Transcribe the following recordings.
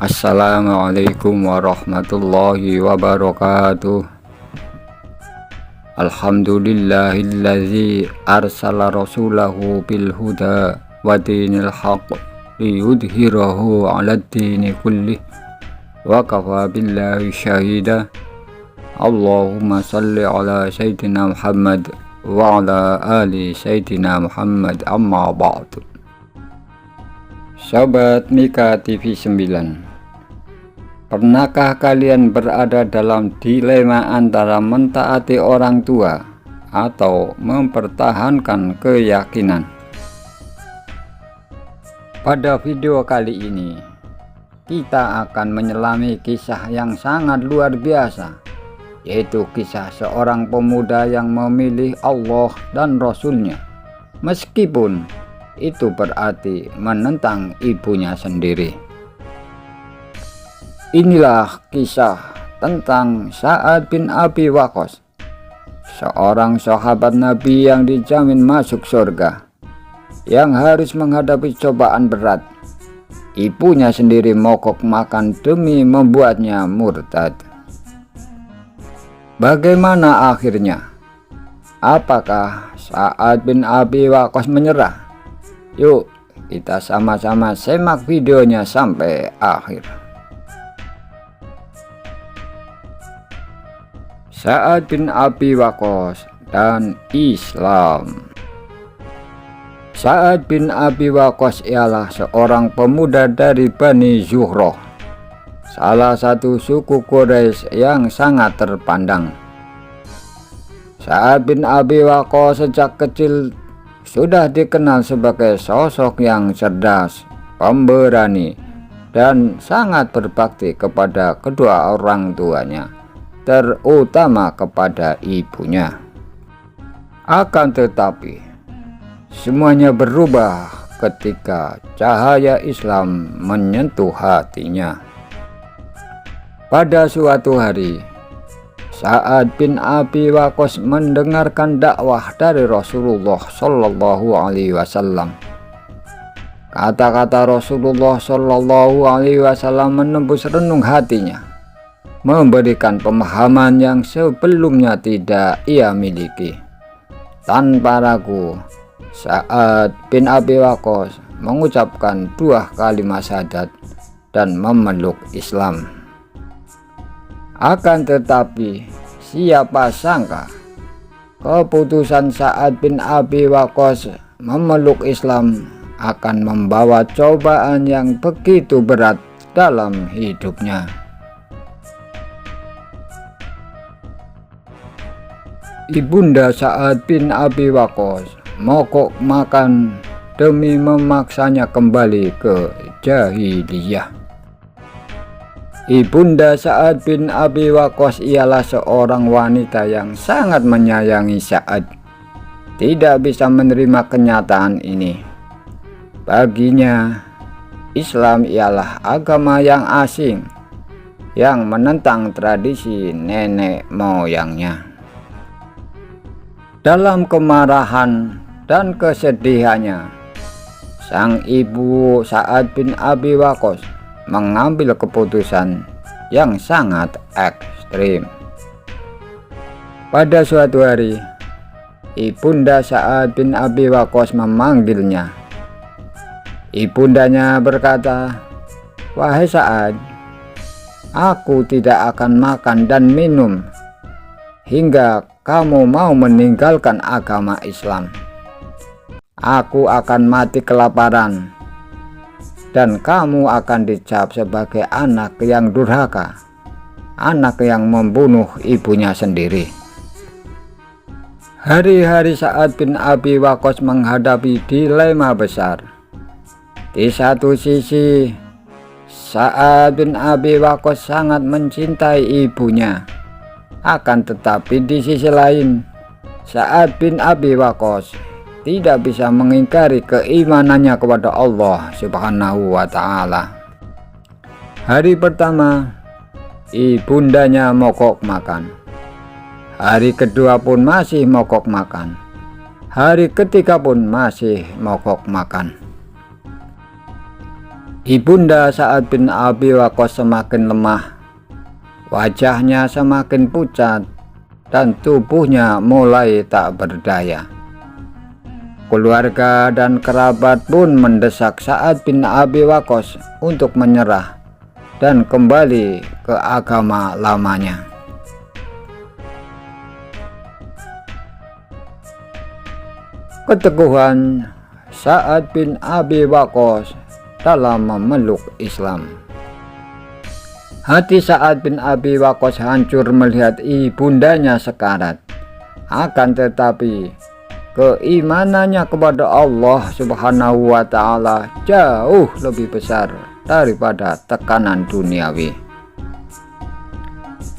Assalamualaikum warahmatullahi wabarakatuh. Alhamdulillahilladzi arsala rasulahu bil huda wa dinil haqq liyudhhirahu 'alad dini kullih wa kafa billahi syahida. Allahumma salli ala sayyidina Muhammad wa ala ali sayyidina Muhammad, amma ba'du. Sobat Mika TV 9, pernahkah kalian berada dalam dilema antara mentaati orang tua atau mempertahankan keyakinan? Pada video kali ini, kita akan menyelami kisah yang sangat luar biasa, yaitu kisah seorang pemuda yang memilih Allah dan Rasul-Nya, meskipun itu berarti menentang ibunya sendiri. Inilah kisah tentang Sa'ad bin Abi Waqqas, seorang sahabat Nabi yang dijamin masuk surga, yang harus menghadapi cobaan berat. Ibunya sendiri mogok makan demi membuatnya murtad. Bagaimana akhirnya? Apakah Sa'ad bin Abi Waqqas menyerah? Yuk kita sama-sama simak videonya sampai akhir. Sa'ad bin Abi Waqqas dan Islam. Sa'ad bin Abi Waqqas ialah seorang pemuda dari Bani Zuhroh, salah satu suku Quraisy yang sangat terpandang. Sa'ad bin Abi Waqqas sejak kecil sudah dikenal sebagai sosok yang cerdas, pemberani, dan sangat berbakti kepada kedua orang tuanya, terutama kepada ibunya. Akan tetapi, semuanya berubah ketika cahaya Islam menyentuh hatinya. Pada suatu hari, Sa'ad bin Abi Waqqas mendengarkan dakwah dari Rasulullah Shallallahu Alaihi Wasallam. Kata-kata Rasulullah Shallallahu Alaihi Wasallam menembus renung hatinya, memberikan pemahaman yang sebelumnya tidak ia miliki. Tanpa ragu, Sa'ad bin Abi Waqqas mengucapkan dua kalimat syahadat dan memeluk Islam. Akan tetapi, siapa sangka keputusan Sa'ad bin Abi Waqqas memeluk Islam akan membawa cobaan yang begitu berat dalam hidupnya. Ibunda Sa'ad bin Abi Waqqas mogok makan demi memaksanya kembali ke jahiliyah. Ibunda Sa'ad bin Abi Waqqas ialah seorang wanita yang sangat menyayangi Sa'ad. Tidak bisa menerima kenyataan ini. Baginya, Islam ialah agama yang asing, yang menentang tradisi nenek moyangnya. Dalam kemarahan dan kesedihannya, sang ibu Sa'ad bin Abi Waqqas mengambil keputusan yang sangat ekstrim. Pada suatu hari, ibunda Sa'ad bin Abi Waqqas memanggilnya. Ibundanya berkata, "Wahai Sa'ad, aku tidak akan makan dan minum hingga kamu mau meninggalkan agama Islam. Aku akan mati kelaparan, dan kamu akan dicap sebagai anak yang durhaka, anak yang membunuh ibunya sendiri." Hari-hari Sa'ad bin Abi Waqqas menghadapi dilema besar. Di satu sisi, Sa'ad bin Abi Waqqas sangat mencintai ibunya. Akan tetapi di sisi lain, Sa'ad bin Abi Waqqas tidak bisa mengingkari keimanannya kepada Allah Subhanahu wa Ta'ala. Hari pertama, ibundanya mogok makan. Hari kedua pun masih mogok makan. Hari ketiga pun masih mogok makan. Ibunda Sa'ad bin Abi Waqqas semakin lemah, wajahnya semakin pucat, dan tubuhnya mulai tak berdaya. Keluarga dan kerabat pun mendesak Sa'ad bin Abi Waqqas untuk menyerah dan kembali ke agama lamanya. Keteguhan Sa'ad bin Abi Waqqas dalam memeluk Islam. Hati Sa'ad bin Abi Waqqas hancur melihat ibundanya sekarat. Akan tetapi keimanannya kepada Allah Subhanahu wa Ta'ala jauh lebih besar daripada tekanan duniawi.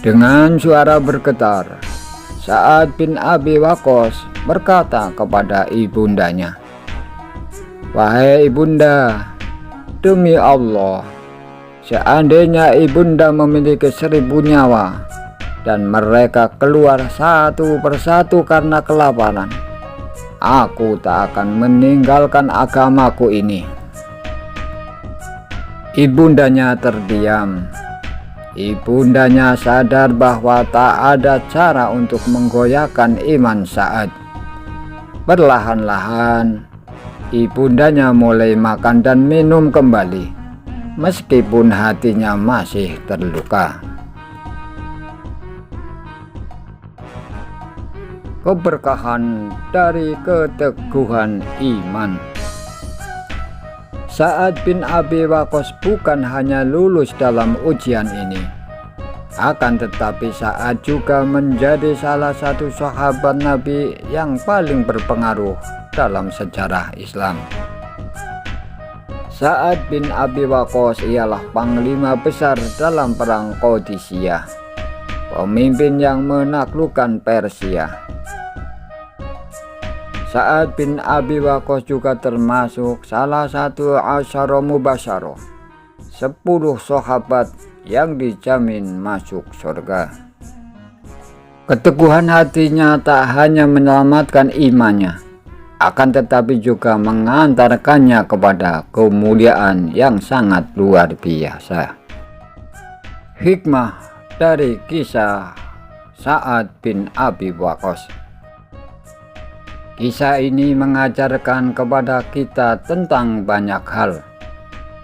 Dengan suara bergetar, Sa'ad bin Abi Waqqas berkata kepada ibundanya, "Wahai ibunda, demi Allah, seandainya ibunda memiliki 1000 nyawa dan mereka keluar satu persatu karena kelaparan, aku tak akan meninggalkan agamaku ini." Ibundanya terdiam. Ibundanya sadar bahwa tak ada cara untuk menggoyahkan iman Sa'ad. Perlahan-lahan ibundanya mulai makan dan minum kembali, meskipun hatinya masih terluka. Keberkahan dari keteguhan iman. Sa'ad bin Abi Waqqas bukan hanya lulus dalam ujian ini, akan tetapi Sa'ad juga menjadi salah satu sahabat Nabi yang paling berpengaruh dalam sejarah Islam. Sa'ad bin Abi Waqqas ialah panglima besar dalam perang Qadisiyah, pemimpin yang menaklukkan Persia. Sa'ad bin Abi Waqqas juga termasuk salah satu asyara mubasyarah, 10 sahabat yang dijamin masuk surga. Keteguhan hatinya tak hanya menyelamatkan imannya, akan tetapi juga mengantarkannya kepada kemuliaan yang sangat luar biasa. Hikmah dari kisah Sa'ad bin Abi Waqqas. Kisah ini mengajarkan kepada kita tentang banyak hal.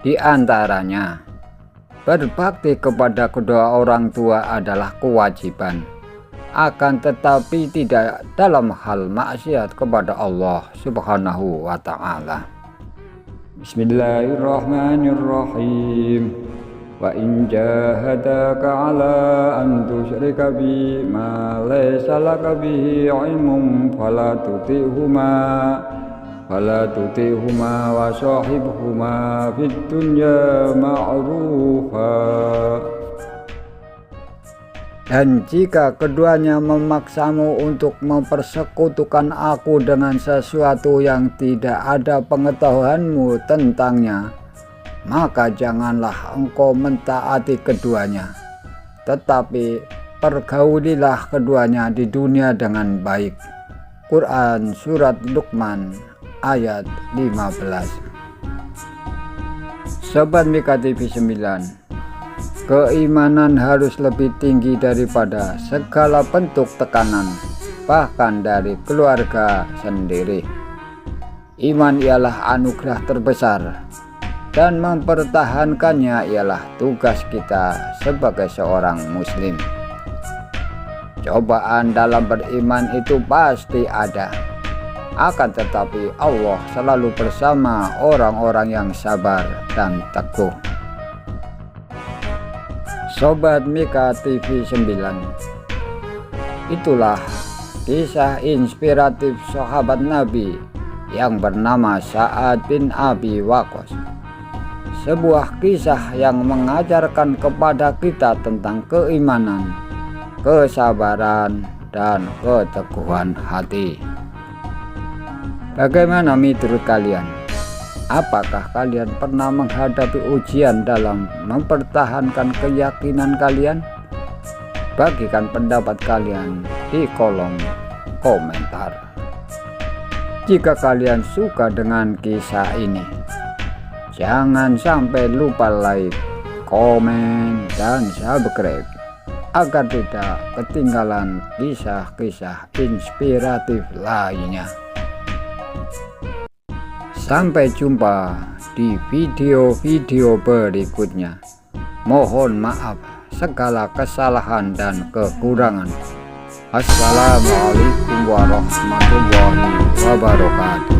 Di antaranya, berbakti kepada kedua orang tua adalah kewajiban, akan tetapi tidak dalam hal maksiat kepada Allah Subhanahu wa Ta'ala. Bismillahirrahmanirrahim. Wa in jahadaka ala an tusyrika bi ma laysa laka bihi ilmun fala tuti'huma wa sahibhuma fid dunya ma'rufa. Dan jika keduanya memaksamu untuk mempersekutukan aku dengan sesuatu yang tidak ada pengetahuanmu tentangnya, maka janganlah engkau mentaati keduanya, tetapi pergaulilah keduanya di dunia dengan baik. Quran Surat Luqman ayat 15. Sobat Mika TV 9, keimanan harus lebih tinggi daripada segala bentuk tekanan, bahkan dari keluarga sendiri. Iman ialah anugerah terbesar, dan mempertahankannya ialah tugas kita sebagai seorang muslim. Cobaan dalam beriman itu pasti ada, akan tetapi Allah selalu bersama orang-orang yang sabar dan teguh. Sobat Mika TV 9, itulah kisah inspiratif sahabat Nabi yang bernama Sa'ad bin Abi Waqqas. Sebuah kisah yang mengajarkan kepada kita tentang keimanan, kesabaran, dan keteguhan hati. Bagaimana menurut kalian? Apakah kalian pernah menghadapi ujian dalam mempertahankan keyakinan kalian? Bagikan pendapat kalian di kolom komentar. Jika kalian suka dengan kisah ini, Jangan sampai lupa like, komen, dan subscribe agar tidak ketinggalan kisah-kisah inspiratif lainnya. Sampai jumpa di video-video berikutnya. Mohon maaf segala kesalahan dan kekurangan. Assalamualaikum warahmatullahi wabarakatuh.